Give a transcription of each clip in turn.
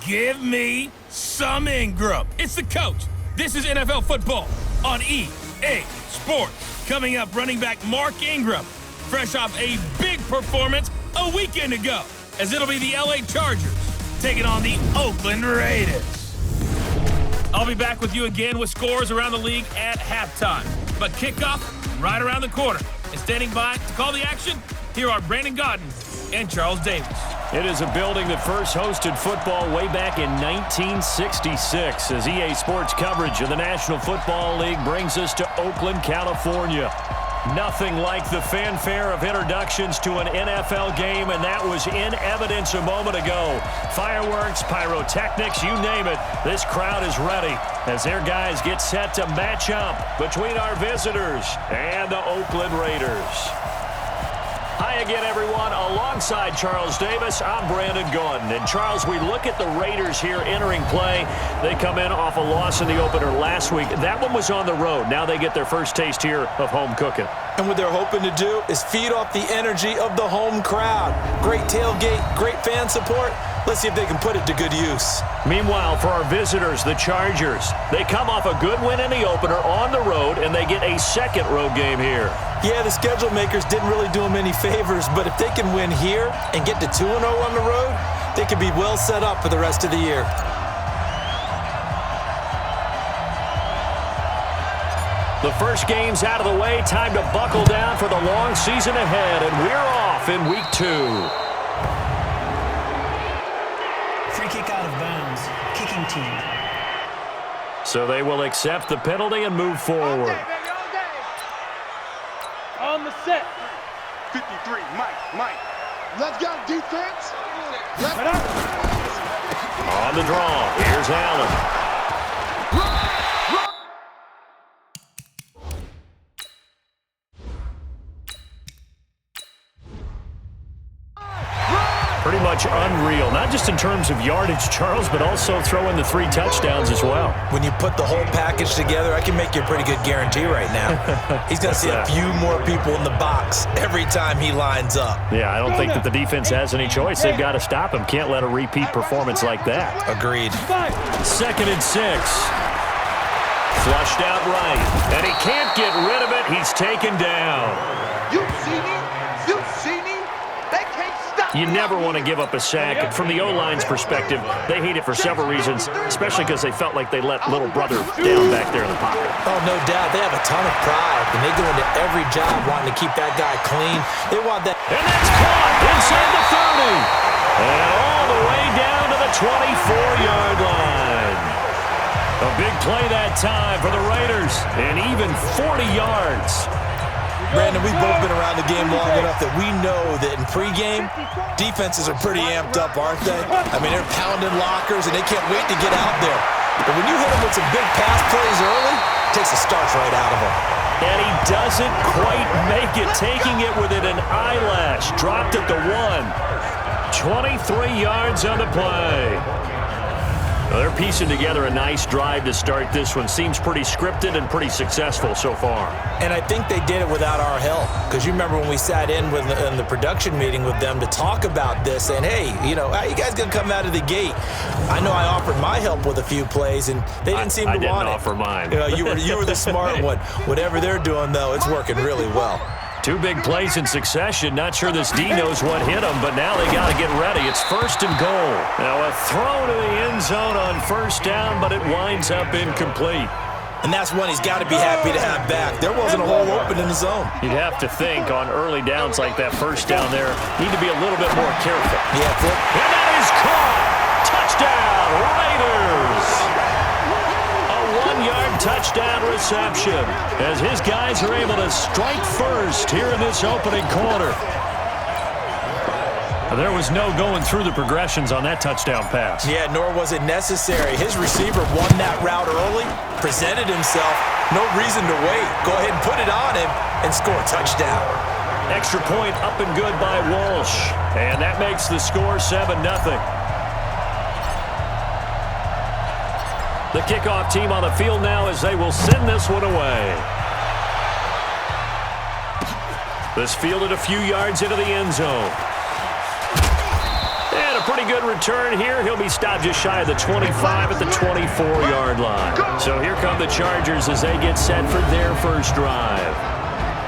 Give me some Ingram. It's the coach. This is NFL football on EA Sports. Coming up, running back Mark Ingram, fresh off a big performance a weekend ago, as it'll be the LA Chargers taking on the Oakland Raiders. I'll be back with you again with scores around the league at halftime. But kickoff right around the corner. And standing by to call the action, here are Brandon Godden and Charles Davis. It is a building that first hosted football way back in 1966 as EA Sports coverage of the National Football League brings us to Oakland, California. Nothing like the fanfare of introductions to an NFL game, and that was in evidence a moment ago. Fireworks, pyrotechnics, you name it. This crowd is ready as their guys get set to match up between our visitors and the Oakland Raiders. Hi again, everyone. Alongside Charles Davis, I'm Brandon Gaudin. And Charles, we look at the Raiders here entering play. They come in off a loss in the opener last week. That one was on the road. Now they get their first taste here of home cooking. And what they're hoping to do is feed off the energy of the home crowd. Great tailgate, great fan support. Let's see if they can put it to good use. Meanwhile, for our visitors, the Chargers, they come off a good win in the opener on the road, and they get a second road game here. Yeah, the schedule makers didn't really do them any favors, but if they can win here and get to 2-0 on the road, they could be well set up for the rest of the year. The first game's out of the way. Time to buckle down for the long season ahead, and we're off in week 2. Free kick out of bounds. Kicking team. So they will accept the penalty and move forward. On the set. 53, Mike. Let's go, defense. On the draw, here's Allen. Pretty much unreal, not just in terms of yardage, Charles, but also throw in the 3 touchdowns as well. When you put the whole package together, I can make you a pretty good guarantee right now. He's going to see a few more people in the box every time he lines up. Yeah, I don't think that the defense has any choice. They've got to stop him. Can't let a repeat performance like that. Agreed. 2nd and 6. Flushed out right, and he can't get rid of it. He's taken down. You see me? You see me? They can't stop me. You never want to give up a sack. From the O-line's perspective, they hate it for several reasons, especially because they felt like they let little brother down back there in the pocket. Oh, no doubt. They have a ton of pride, and they go into every job wanting to keep that guy clean. They want that. And that's caught inside the 30. And all the way down to the 24-yard line. A big play that time for the Raiders, and even 40 yards. Brandon, we've both been around the game long enough that we know that in pregame, defenses are pretty amped up, aren't they? I mean, they're pounding lockers, and they can't wait to get out there. But when you hit them with some big pass plays early, it takes the starch right out of them. And he doesn't quite make it, taking it within an eyelash. Dropped at the 1. 23 yards on the play. Well, they're piecing together a nice drive to start this one. Seems pretty scripted and pretty successful so far. And I think they did it without our help. Because you remember when we sat in the production meeting with them to talk about this, and hey, you know, how you guys going to come out of the gate? I know I offered my help with a few plays, and they didn't seem to want it. I didn't offer mine. You know, you were the smart one. Whatever they're doing, though, it's working really well. 2 big plays in succession. Not sure this D knows what hit him, but now they got to get ready. It's 1st and goal. Now a throw to the end zone on 1st down, but it winds up incomplete. And that's one he's got to be happy to have back. There wasn't a hole open in the zone. You'd have to think on early downs like that 1st down there, need to be a little bit more careful. Yeah, Flip. And that is caught. Touchdown, Raiders. A 1-yard touchdown reception as his guys are able to strike first here in this opening quarter. There was no going through the progressions on that touchdown pass. Yeah, nor was it necessary. His receiver won that route early, presented himself, no reason to wait. Go ahead and put it on him and score a touchdown. Extra point up and good by Walsh. And that makes the score 7-0. The kickoff team on the field now as they will send this one away. This fielded a few yards into the end zone. And a pretty good return here. He'll be stopped just shy of the 25 at the 24-yard line. So here come the Chargers as they get set for their first drive.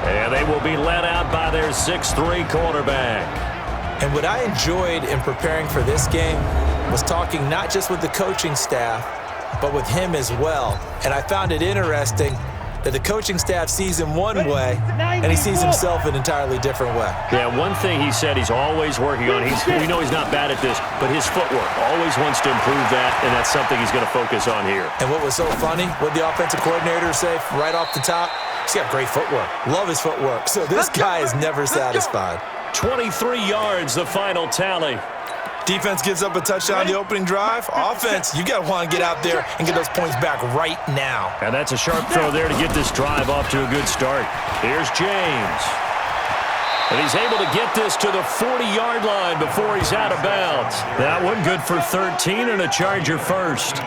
And they will be led out by their 6'3" quarterback. And what I enjoyed in preparing for this game was talking not just with the coaching staff, but with him as well. And I found it interesting that the coaching staff sees him one way, and he sees himself an entirely different way. Yeah, one thing he said he's always working on, we know he's not bad at this, but his footwork, always wants to improve that, and that's something he's going to focus on here. And what was so funny, what the offensive coordinator say right off the top, he's got great footwork. Love his footwork. So this guy is never satisfied. 23 yards, the final tally. Defense gives up a touchdown the opening drive. Offense, you got to want to get out there and get those points back right now. And that's a sharp throw there to get this drive off to a good start. Here's James. And he's able to get this to the 40-yard line before he's out of bounds. That one good for 13 and a Charger first.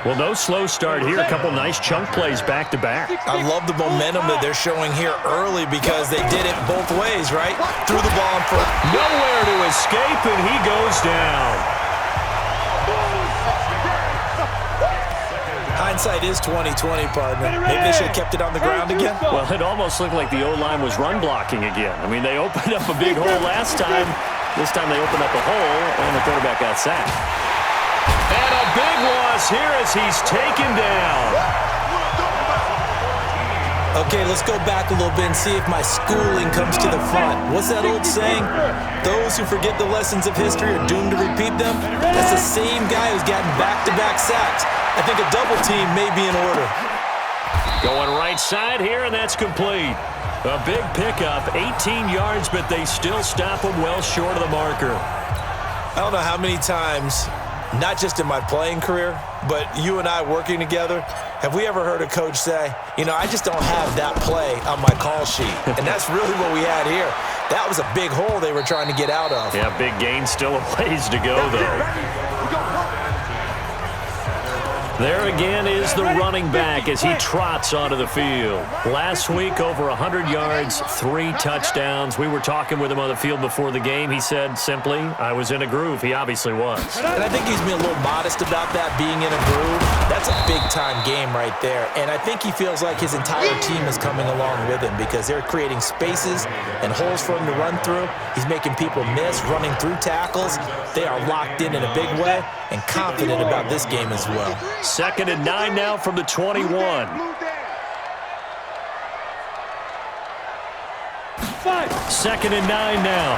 Well, no slow start here. A couple nice chunk plays back-to-back. I love the momentum that they're showing here early because they did it both ways, right? Threw the ball in front. Nowhere to escape, and he goes down. Hindsight is 20/20, partner. Maybe they should have kept it on the ground again. Well, it almost looked like the O-line was run blocking again. I mean, they opened up a big hole last time. This time they opened up a hole, and the quarterback got sacked. And a big loss here as he's taken down. Okay, let's go back a little bit and see if my schooling comes to the front. What's that old saying? Those who forget the lessons of history are doomed to repeat them. That's the same guy who's gotten back-to-back sacks. I think a double team may be in order. Going right side here, and that's complete. A big pickup, 18 yards, but they still stop him well short of the marker. I don't know how many times, not just in my playing career, but you and I working together, have we ever heard a coach say, you know, I just don't have that play on my call sheet. And that's really what we had here. That was a big hole they were trying to get out of. Yeah, big gain, still a ways to go, though. There again is the running back as he trots onto the field. Last week, over 100 yards, 3 touchdowns. We were talking with him on the field before the game. He said simply, I was in a groove. He obviously was. And I think he's been a little modest about that, being in a groove. That's a big-time game right there. And I think he feels like his entire team is coming along with him because they're creating spaces and holes for him to run through. He's making people miss, running through tackles. They are locked in a big way and confident about this game as well. 2nd and 9 now from the 21. Second and 9 now.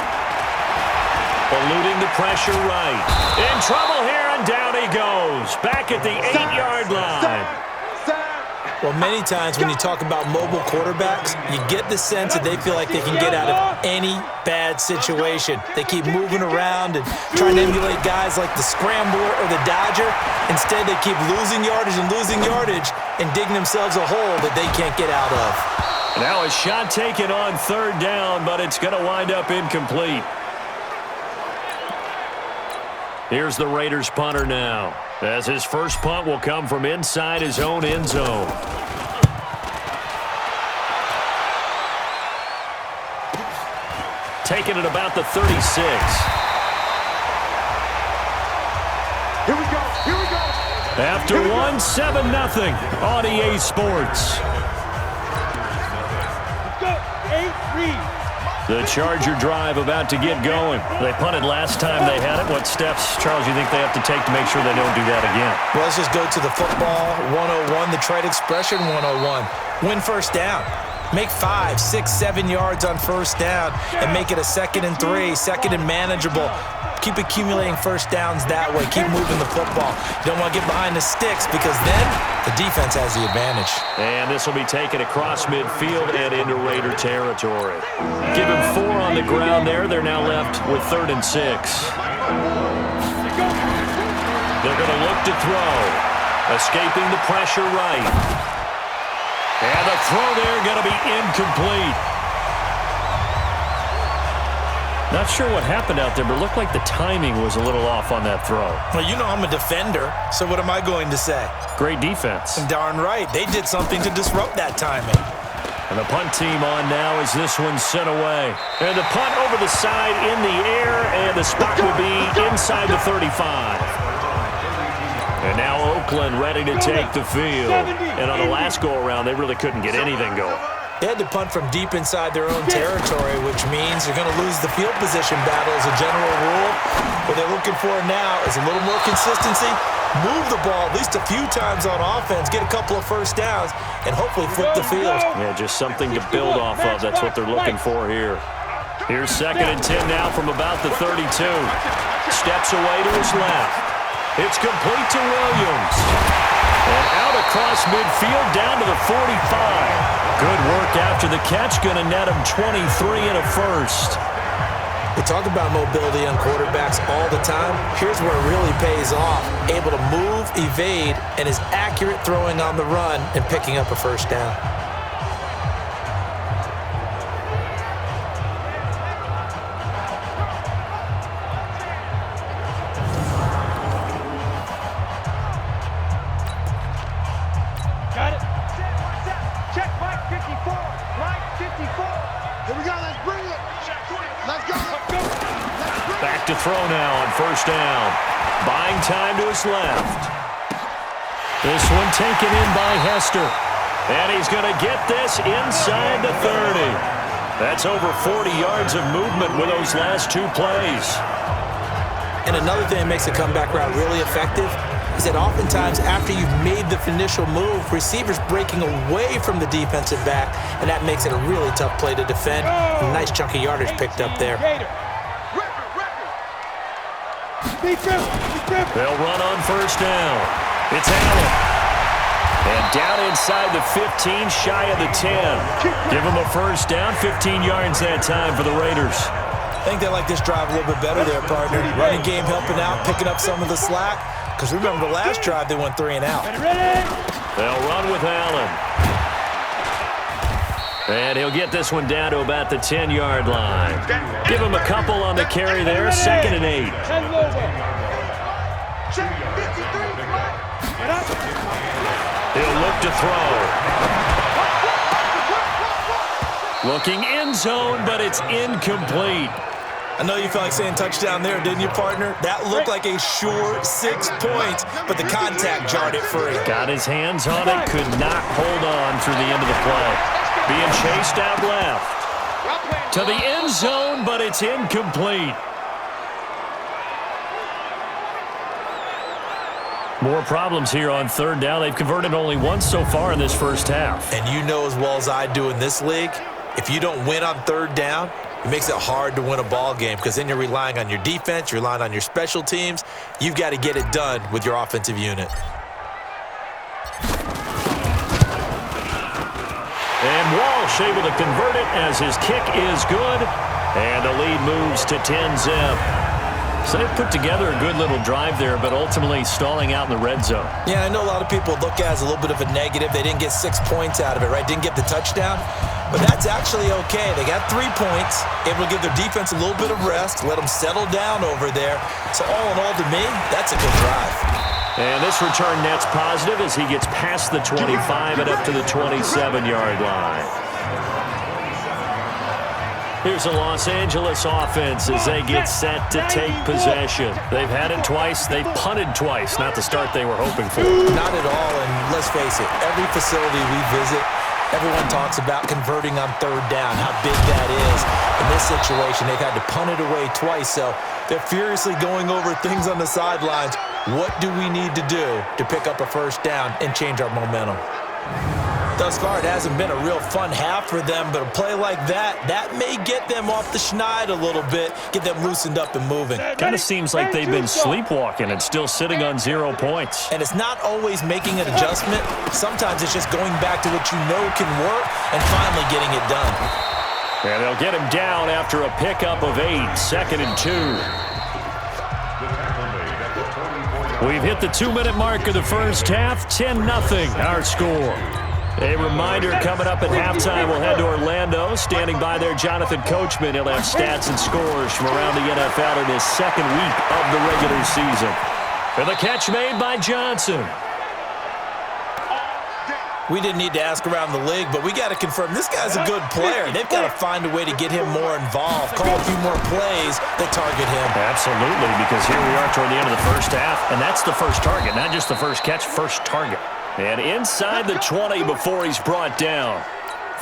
Eluding the pressure right. In trouble here, and down he goes. Back at the 8-yard line. Well, many times when you talk about mobile quarterbacks, you get the sense that they feel like they can get out of any bad situation. They keep moving around and trying to emulate guys like the Scrambler or the Dodger. Instead, they keep losing yardage and digging themselves a hole that they can't get out of. Now a shot taken on 3rd down, but it's going to wind up incomplete. Here's the Raiders punter now, as his first punt will come from inside his own end zone. Taken at about the 36. Here we go. After 7-0 on EA Sports. The Charger drive about to get going. They punted last time they had it. What steps, Charles, you think they have to take to make sure they don't do that again? Well, let's just go to the football 101, the trade expression 101. Win first down. Make 5, 6, 7 yards on first down and make it a 2nd and 3, 2nd and manageable. Keep accumulating first downs that way. Keep moving the football. You don't want to get behind the sticks because then the defense has the advantage. And this will be taken across midfield and into Raider territory. Give him 4 on the ground there. They're now left with 3rd and 6. They're going to look to throw. Escaping the pressure right. And the throw there going to be incomplete. Not sure what happened out there, but it looked like the timing was a little off on that throw. Well, you know I'm a defender, so what am I going to say? Great defense. Darn right. They did something to disrupt that timing. And the punt team on now as this one's sent away. And the punt over the side in the air, and the spot will be inside the 35. And now Oakland ready to take the field. And on the last go-around, they really couldn't get anything going. They had to punt from deep inside their own territory, which means they're going to lose the field position battle as a general rule. What they're looking for now is a little more consistency, move the ball at least a few times on offense, get a couple of first downs, and hopefully flip the field. Yeah, just something to build off of. That's what they're looking for here. Here's 2nd and 10 now from about the 32. Steps away to his left. It's complete to Williams. And out across midfield down to the 45. Good work after the catch. Going to net him 23 and a first. We talk about mobility on quarterbacks all the time. Here's where it really pays off. Able to move, evade, and is accurate throwing on the run and picking up a first down. Got it. Check, Mike 54. Mike 54. Here we go. Let's bring it. Let's go. Back to throw now on first down. Buying time to his left. This one taken in by Hester. And he's going to get this inside the 30. That's over 40 yards of movement with those last two plays. And another thing that makes a comeback route really effective is that oftentimes after you've made the initial move, receivers breaking away from the defensive back, and that makes it a really tough play to defend. A nice chunk of yardage picked up there. They'll run on first down. It's Allen. And down inside the 15, shy of the 10. Give him a first down, 15 yards that time for the Raiders. I think they like this drive a little bit better there, partner. Running game helping out, picking up some of the slack. Because remember, the last drive, they went 3 and out. They'll run with Allen. And he'll get this one down to about the 10-yard line. Give him a couple on the carry there, 2nd and 8. He'll look to throw. Looking end zone, but it's incomplete. I know you felt like saying touchdown there, didn't you, partner? That looked like a sure 6 points, but the contact jarred it free. Got his hands on it, could not hold on through the end of the play. Being chased out left. To the end zone, but it's incomplete. More problems here on third down. They've converted only once so far in this first half. And you know as well as I do in this league, if you don't win on third down, it makes it hard to win a ball game because then you're relying on your defense, you're relying on your special teams. You've got to get it done with your offensive unit. And Walsh able to convert it as his kick is good. And the lead moves to 10-zip. So they put together a good little drive there, but ultimately stalling out in the red zone. Yeah, I know a lot of people look at it as a little bit of a negative. They didn't get 6 points out of it, right? Didn't get the touchdown. But that's actually okay. They got 3 points, able to give their defense a little bit of rest, let them settle down over there. So all in all, to me, that's a good drive. And this return net's positive as he gets past the 25 and up to the 27-yard line. Here's the Los Angeles offense as they get set to take possession. They've had it twice. They've punted twice. Not the start they were hoping for. Not at all, and let's face it, every facility we visit, everyone talks about converting on third down, how big that is. In this situation, they've had to punt it away twice, so they're furiously going over things on the sidelines. What do we need to do to pick up a first down and change our momentum? Thus far, it hasn't been a real fun half for them, but a play like that may get them off the schneid a little bit, get them loosened up and moving. Kind of seems like they've been sleepwalking and still sitting on 0 points. And it's not always making an adjustment. Sometimes it's just going back to what you know can work and finally getting it done. And they'll get him down after a pickup of 8, 2nd and 2. We've hit the 2-minute mark of the first half, 10-0 our score. A reminder coming up at halftime, we'll head to Orlando. Standing by there, Jonathan Coachman. He'll have stats and scores from around the NFL in his second week of the regular season. And the catch made by Johnson. We didn't need to ask around the league, but we got to confirm this guy's a good player. They've got to find a way to get him more involved, call a few more plays that target him. Absolutely, because here we are toward the end of the first half, and that's the first target, not just the first catch, first target. And inside the 20 before he's brought down.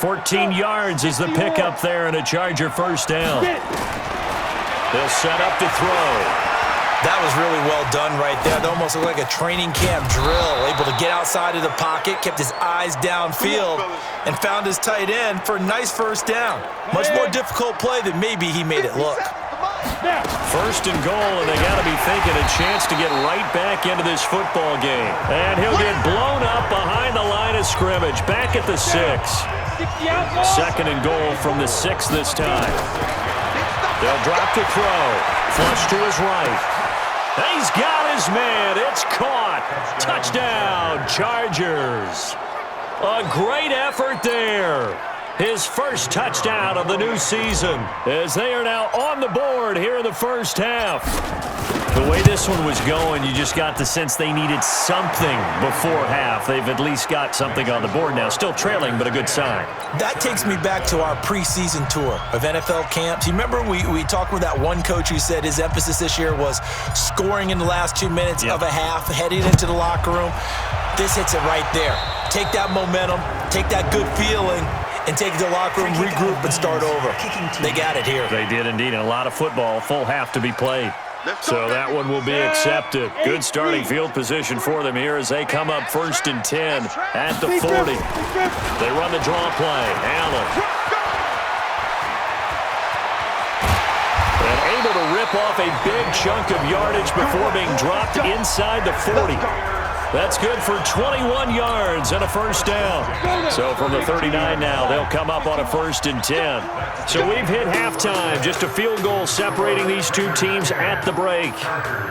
14 yards is the pickup there and a Charger first down. They'll set up to throw. That was really well done right there. That almost looked like a training camp drill. Able to get outside of the pocket, kept his eyes downfield, and found his tight end for a nice first down. Much more difficult play than maybe he made it look. First and goal, and they got to be thinking a chance to get right back into this football game. And he'll get blown up behind the line of scrimmage, back at the 6. Second and goal from the 6 this time. They'll drop to throw. Flush to his right. He's got his man. It's caught. Touchdown, Chargers. A great effort there. His first touchdown of the new season as they are now on the board here in the first half. The way this one was going, you just got the sense they needed something before half. They've at least got something on the board now. Still trailing, but a good sign. That takes me back to our preseason tour of NFL camps. You remember we talked with that one coach who said his emphasis this year was scoring in the last 2 minutes of a half, heading into the locker room. This hits it right there. Take that momentum, take that good feeling, and take it to the locker room, regroup, and start over. They got it here. They did indeed, and a lot of football, full half to be played. So that one will be accepted. Good starting field position for them here as they come up 1st and 10 at the 40. They run the draw play. Allen. And able to rip off a big chunk of yardage before being dropped inside the 40. That's good for 21 yards and a first down. So from the 39 now, they'll come up on a 1st and 10. So we've hit halftime. Just a field goal separating these two teams at the break.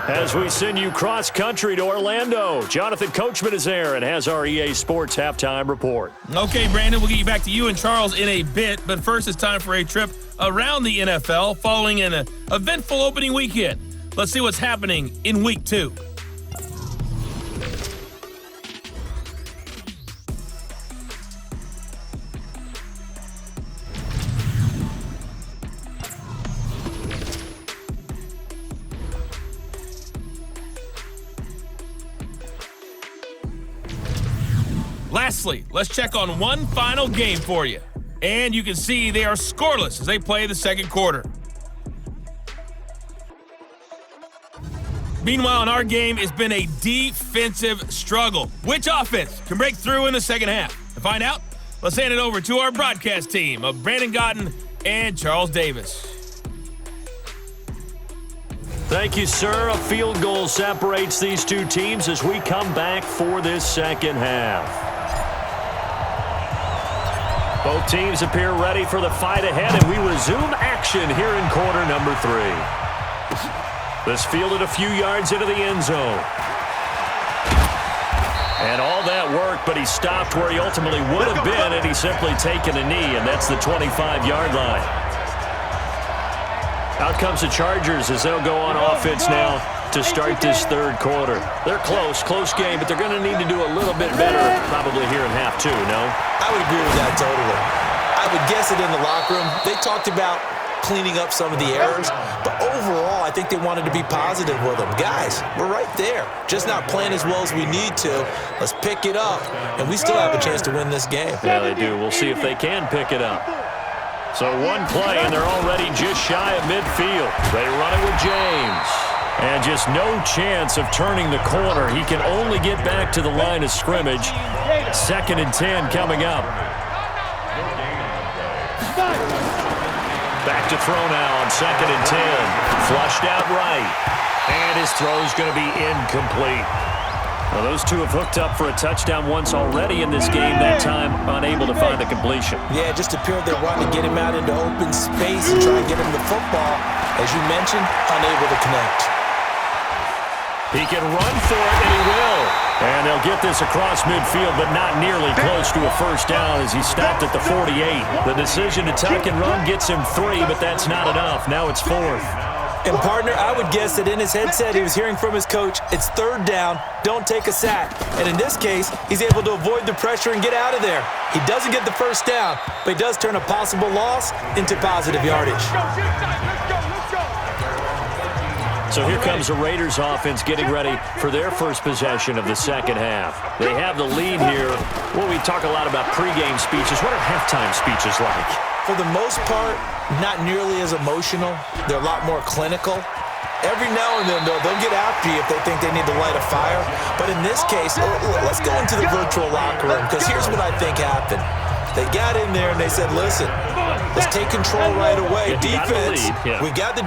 As we send you cross-country to Orlando, Jonathan Coachman is there and has our EA Sports halftime report. Okay, Brandon, we'll get you back to you and Charles in a bit. But first, it's time for a trip around the NFL following an eventful opening weekend. Let's see what's happening in Week 2. Lastly, let's check on one final game for you. And you can see they are scoreless as they play the second quarter. Meanwhile, in our game, it's been a defensive struggle. Which offense can break through in the second half? To find out, let's hand it over to our broadcast team of Brandon Gotten and Charles Davis. Thank you, sir. A field goal separates these two teams as we come back for this second half. Both teams appear ready for the fight ahead, and we resume action here in quarter number 3. This fielded a few yards into the end zone. And all that work, but he stopped where he ultimately would have been had he simply taken a knee, and that's the 25-yard line. Out comes the Chargers as they'll go on offense now to start this third quarter. They're close game, but they're going to need to do a little bit better probably here in half 2, no? I would agree with that totally. I would guess it in the locker room. They talked about cleaning up some of the errors, but overall, I think they wanted to be positive with them. Guys, we're right there. Just not playing as well as we need to. Let's pick it up, and we still have a chance to win this game. Yeah, they do. We'll see if they can pick it up. So one play, and they're already just shy of midfield. They run it with James. And just no chance of turning the corner. He can only get back to the line of scrimmage. 2nd and 10 coming up. Back to throw now on 2nd and 10. Flushed out right. And his throw's going to be incomplete. Well, those two have hooked up for a touchdown once already in this game, that time unable to find the completion. Yeah, it just appeared they wanted to get him out into open space and try and get him the football. As you mentioned, unable to connect. He can run for it, and he will. And they'll get this across midfield, but not nearly close to a first down as he stopped at the 48. The decision to tuck and run gets him 3, but that's not enough. Now it's 4th. And, partner, I would guess that in his headset he was hearing from his coach, it's third down, don't take a sack. And in this case, he's able to avoid the pressure and get out of there. He doesn't get the first down, but he does turn a possible loss into positive yardage. So here comes the Raiders offense getting ready for their first possession of the second half. They have the lead here. Well, we talk a lot about pregame speeches. What are halftime speeches like? For the most part, not nearly as emotional. They're a lot more clinical. Every now and then, though, they'll get after you if they think they need to light a fire. But in this case, let's go into the virtual locker room, because here's what I think happened. They got in there and they said, listen, let's take control right away. Defense, we got the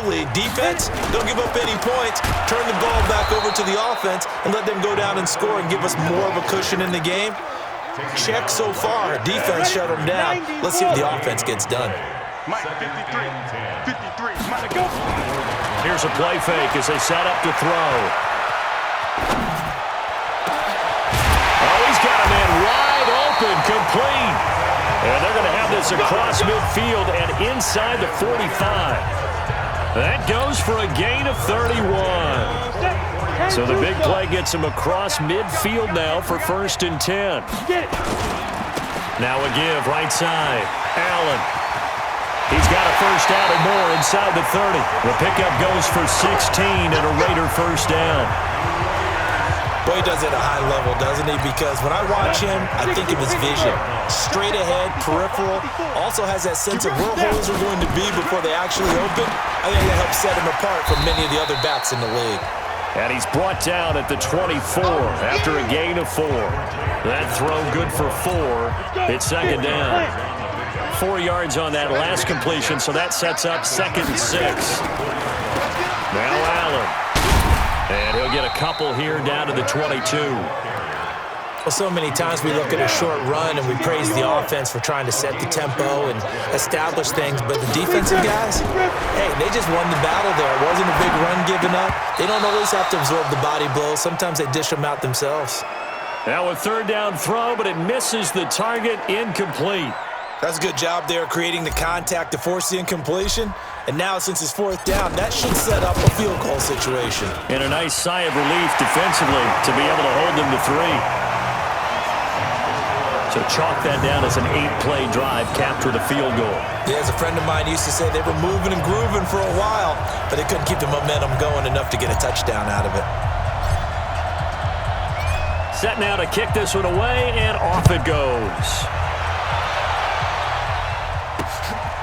lead. Defense, don't give up any points. Turn the ball back over to the offense and let them go down and score and give us more of a cushion in the game. Check so far. Defense shut them down. Let's see if the offense gets done. Here's a play fake as they set up to throw. Oh, he's got a man wide open, complete. And they're going to have this across midfield and inside the 45. That goes for a gain of 31. So the big play gets him across midfield now for 1st and 10. Now a give right side. Allen. He's got a first down or more inside the 30. The pickup goes for 16 and a Raider first down. Boy, he does it at a high level, doesn't he? Because when I watch him, I think of his vision. Straight ahead, peripheral. Also has that sense of where holes are going to be before they actually open. I think that helps set him apart from many of the other backs in the league. And he's brought down at the 24 after a gain of 4. That throw good for 4. It's second down. 4 yards on that last completion, so that sets up 2nd and 6. Now Allen. And he'll get a couple here down to the 22. Well, so many times we look at a short run and we praise the offense for trying to set the tempo and establish things, but the defensive guys, hey, they just won the battle there. It wasn't a big run given up. They don't always have to absorb the body blows. Sometimes they dish them out themselves. Now a third down throw, but it misses the target, incomplete. That's a good job there creating the contact to force the incompletion. And now, since it's 4th down, that should set up a field goal situation. And a nice sigh of relief defensively to be able to hold them to 3. So chalk that down as an 8-play drive, capture the field goal. Yeah, as a friend of mine used to say, they were moving and grooving for a while, but they couldn't keep the momentum going enough to get a touchdown out of it. Set now to kick this one away, and off it goes.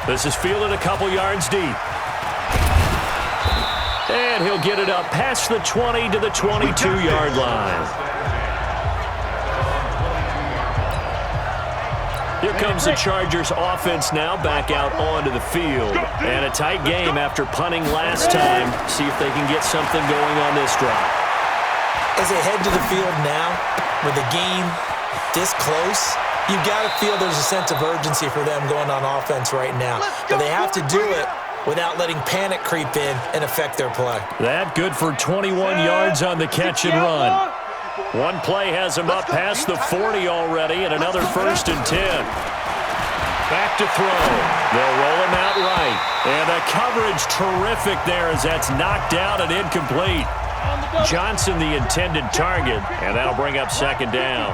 This is fielded a couple yards deep. And he'll get it up past the 20 to the 22-yard line. Here comes the Chargers offense now back out onto the field. And a tight game after punting last time. See if they can get something going on this drive. As they head to the field now, with the game this close, you've got to feel there's a sense of urgency for them going on offense right now. But they have to do it without letting panic creep in and affect their play. That good for 21 yards on the catch and run. One play has him up past the 40 already, and another 1st and 10. Back to throw. They'll roll him out right. And the coverage terrific there as that's knocked out and incomplete. Johnson the intended target, and that'll bring up 2nd down.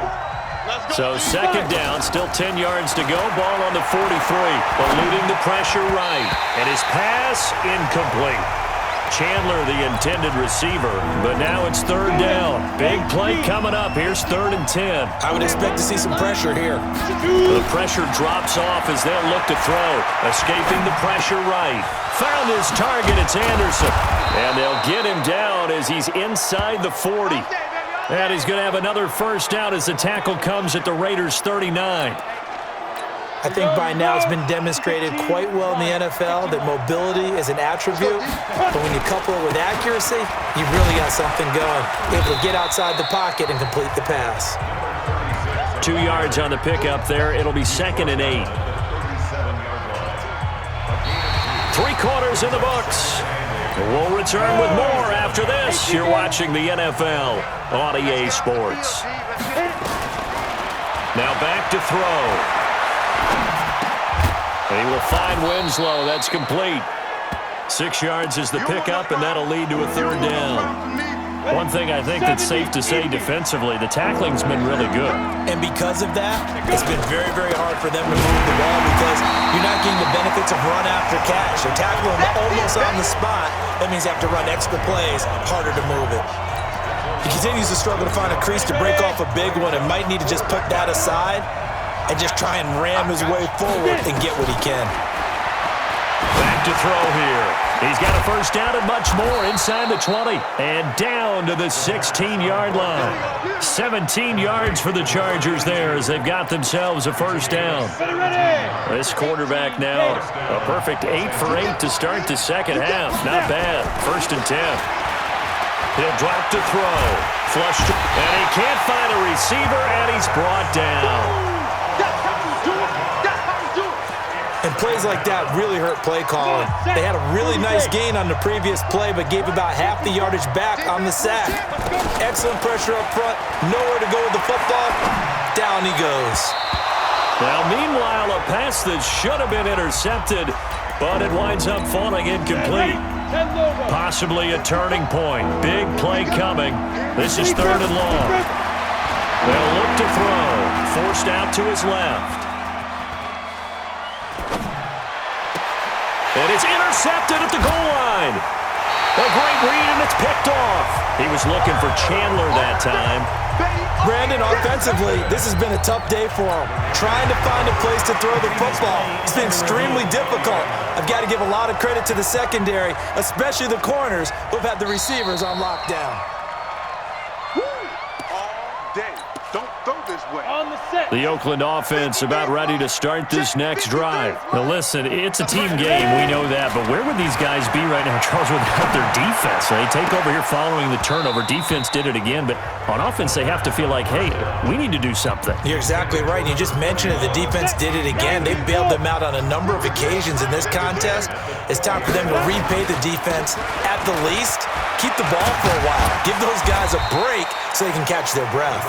So 2nd down, still 10 yards to go. Ball on the 43, eluding the pressure right. And his pass incomplete. Chandler, the intended receiver, but now it's 3rd down. Big play coming up. Here's 3rd and 10. I would expect to see some pressure here. The pressure drops off as they'll look to throw. Escaping the pressure right. Found his target. It's Anderson. And they'll get him down as he's inside the 40. And he's going to have another first down as the tackle comes at the Raiders' 39. I think by now it's been demonstrated quite well in the NFL that mobility is an attribute, but when you couple it with accuracy, you've really got something going. Able to get outside the pocket and complete the pass. 2 yards on the pickup there. It'll be 2nd and 8. 3 quarters in the books. We'll return with more after this. You're watching the NFL on EA Sports. Now back to throw. He will find Winslow. That's complete. 6 yards is the pickup, and that'll lead to a third down. One thing I think that's safe to say defensively, the tackling's been really good. And because of that, it's been very, very hard for them to move the ball because you're not getting the benefits of run after catch. They're tackling almost on the spot. That means you have to run extra plays, harder to move it. He continues to struggle to find a crease to break off a big one and might need to just put that aside and just try and ram his way forward and get what he can. Back to throw here. He's got a first down and much more inside the 20 and down to the 16-yard line. 17 yards for the Chargers there as they've got themselves a first down. This quarterback now a perfect 8 for 8 to start the second half. Not bad. 1st and 10. He'll drop to throw. Flushed. And he can't find a receiver, and he's brought down. And plays like that really hurt play calling. They had a really nice gain on the previous play, but gave about half the yardage back on the sack. Excellent pressure up front. Nowhere to go with the football. Down he goes. Now, meanwhile, a pass that should have been intercepted, but it winds up falling incomplete. Possibly a turning point. Big play coming. This is 3rd and long. They'll look to throw. Forced out to his left. And it's intercepted at the goal line. A great read, and it's picked off. He was looking for Chandler that time. Brandon, offensively, this has been a tough day for him. Trying to find a place to throw the football. It's been extremely difficult. I've got to give a lot of credit to the secondary, especially the corners who have had the receivers on lockdown. The Oakland offense about ready to start this next drive. Now listen, it's a team game, we know that, but where would these guys be right now, Charles, without their defense? They take over here following the turnover. Defense did it again, but on offense they have to feel like, hey, we need to do something. You're exactly right. You just mentioned it. The defense did it again. They bailed them out on a number of occasions in this contest. It's time for them to repay the defense at the least. Keep the ball for a while. Give those guys a break so they can catch their breath.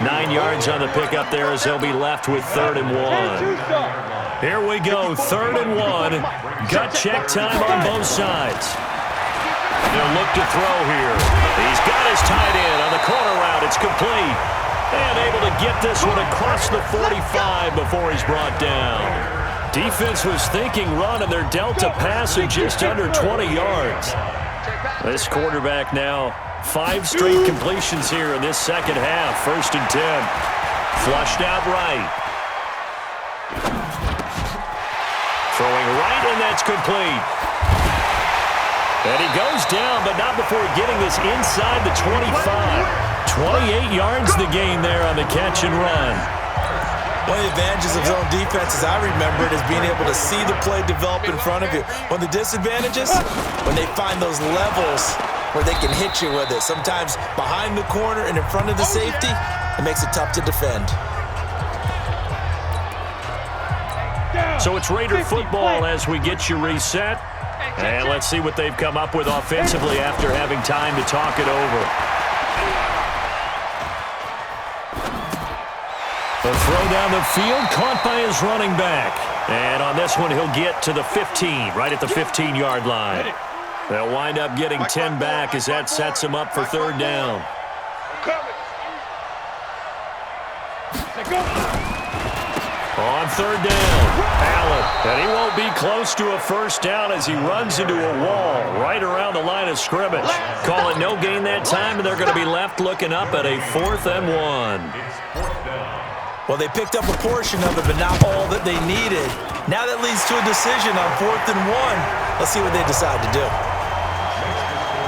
9 yards on the pickup there as they'll be left with 3rd and 1. Here we go, 3rd and 1. Gut check time on both sides. They'll look to throw here. He's got his tight end on the corner route. It's complete. And able to get this one across the 45 before he's brought down. Defense was thinking run, and they're dealt a pass of just under 20 yards. This quarterback now 5 straight completions here in this second half. 1st and 10. Flushed out right. Throwing right, and that's complete. And he goes down, but not before getting this inside the 25. 28 yards the gain there on the catch and run. One of the advantages of zone defense, as I remember it, is being able to see the play develop in front of you. One of the disadvantages, when they find those levels where they can hit you with it. Sometimes behind the corner and in front of the safety, it makes it tough to defend. So it's Raider football as we get you reset. And let's see what they've come up with offensively after having time to talk it over. The throw down the field, caught by his running back. And on this one, he'll get to the 15, right at the 15-yard line. They'll wind up getting 10 back as that sets him up for 3rd down. On 3rd down, Allen. And he won't be close to a first down as he runs into a wall right around the line of scrimmage. Call it no gain that time, and they're going to be left looking up at a 4th and 1. Well, they picked up a portion of it, but not all that they needed. Now that leads to a decision on 4th and 1. Let's see what they decide to do.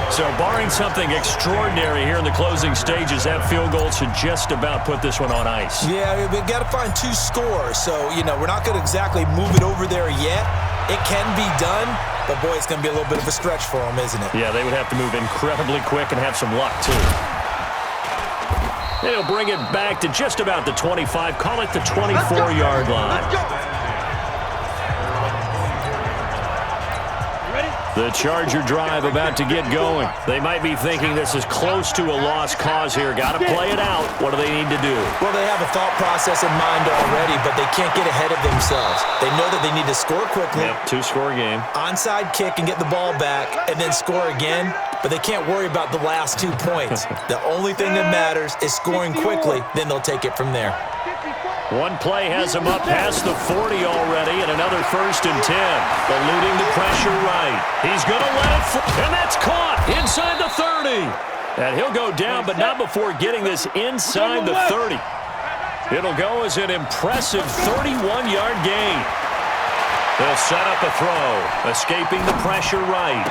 So barring something extraordinary here in the closing stages, that field goal should just about put this one on ice. Yeah, we've got to find 2 scores. So, we're not going to exactly move it over there yet. It can be done, but, boy, it's going to be a little bit of a stretch for them, isn't it? Yeah, they would have to move incredibly quick and have some luck, too. They'll bring it back to just about the 25. Call it the 24-yard line. The Charger drive about to get going. They might be thinking this is close to a lost cause here. Got to play it out. What do they need to do? Well, they have a thought process in mind already, but they can't get ahead of themselves. They know that they need to score quickly. Yep, two-score game. Onside kick and get the ball back, and then score again. But they can't worry about the last 2 points. The only thing that matters is scoring quickly. Then they'll take it from there. One play has him up past the 40 already, and another 1st and 10. Eluding the pressure right. He's going to let it fly, and that's caught inside the 30. And he'll go down, but not before getting this inside the 30. It'll go as an impressive 31-yard gain. They'll set up a throw, escaping the pressure right.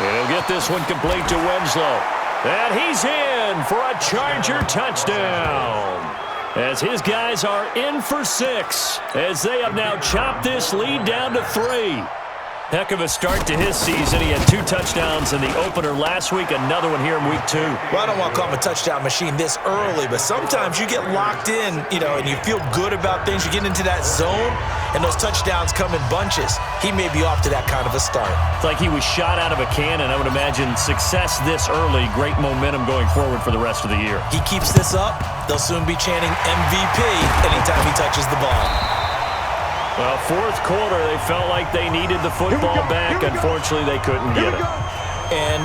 And he'll get this one complete to Winslow. And he's in for a Charger touchdown. As his guys are in for 6, as they have now chopped this lead down to 3. Heck of a start to his season. He had 2 touchdowns in the opener last week, another one here in week 2. Well, I don't want to call him a touchdown machine this early, but sometimes you get locked in, and you feel good about things. You get into that zone, and those touchdowns come in bunches. He may be off to that kind of a start. It's like he was shot out of a cannon. I would imagine success this early, great momentum going forward for the rest of the year. He keeps this up, they'll soon be chanting MVP anytime he touches the ball. Well, 4th quarter, they felt like they needed the football back. Unfortunately, they couldn't get it. And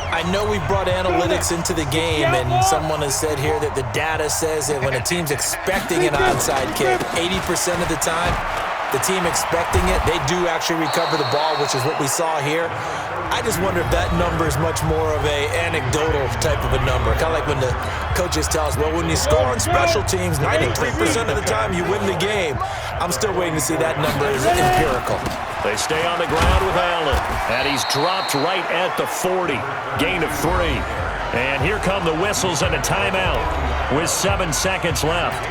I know we've brought analytics into the game, and someone has said here that the data says that when a team's expecting an onside kick, 80% of the time, the team expecting it, they do actually recover the ball, which is what we saw here. I just wonder if that number is much more of a anecdotal type of a number. Kind of like when the coaches tell us, well, when you score on special teams, 93% of the time you win the game. I'm still waiting to see that number is empirical. They stay on the ground with Allen, and he's dropped right at the 40. Gain of 3. And here come the whistles and a timeout with 7 seconds left.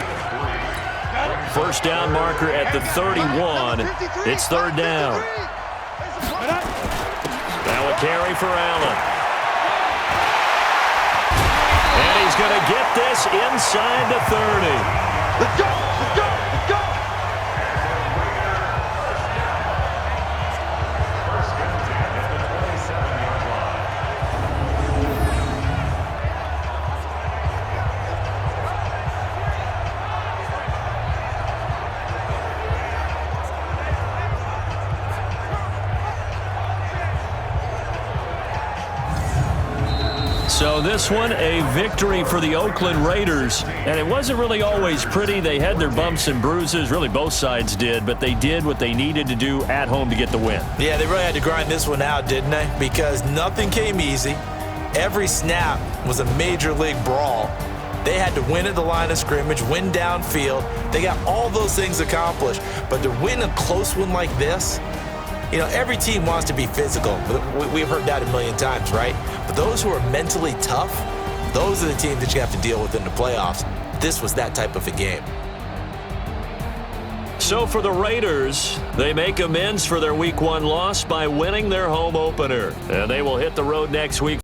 First down marker at the 31. It's 3rd down. Now a carry for Allen. And he's going to get this inside the 30. Let's go! Let's go! Let's go! So this one, a victory for the Oakland Raiders. And it wasn't really always pretty. They had their bumps and bruises. Really, both sides did. But they did what they needed to do at home to get the win. Yeah, they really had to grind this one out, didn't they? Because nothing came easy. Every snap was a major league brawl. They had to win at the line of scrimmage, win downfield. They got all those things accomplished. But to win a close one like this, every team wants to be physical. We've heard that a million times, right? But those who are mentally tough, those are the teams that you have to deal with in the playoffs. This was that type of a game. So for the Raiders, they make amends for their Week 1 loss by winning their home opener. And they will hit the road next week.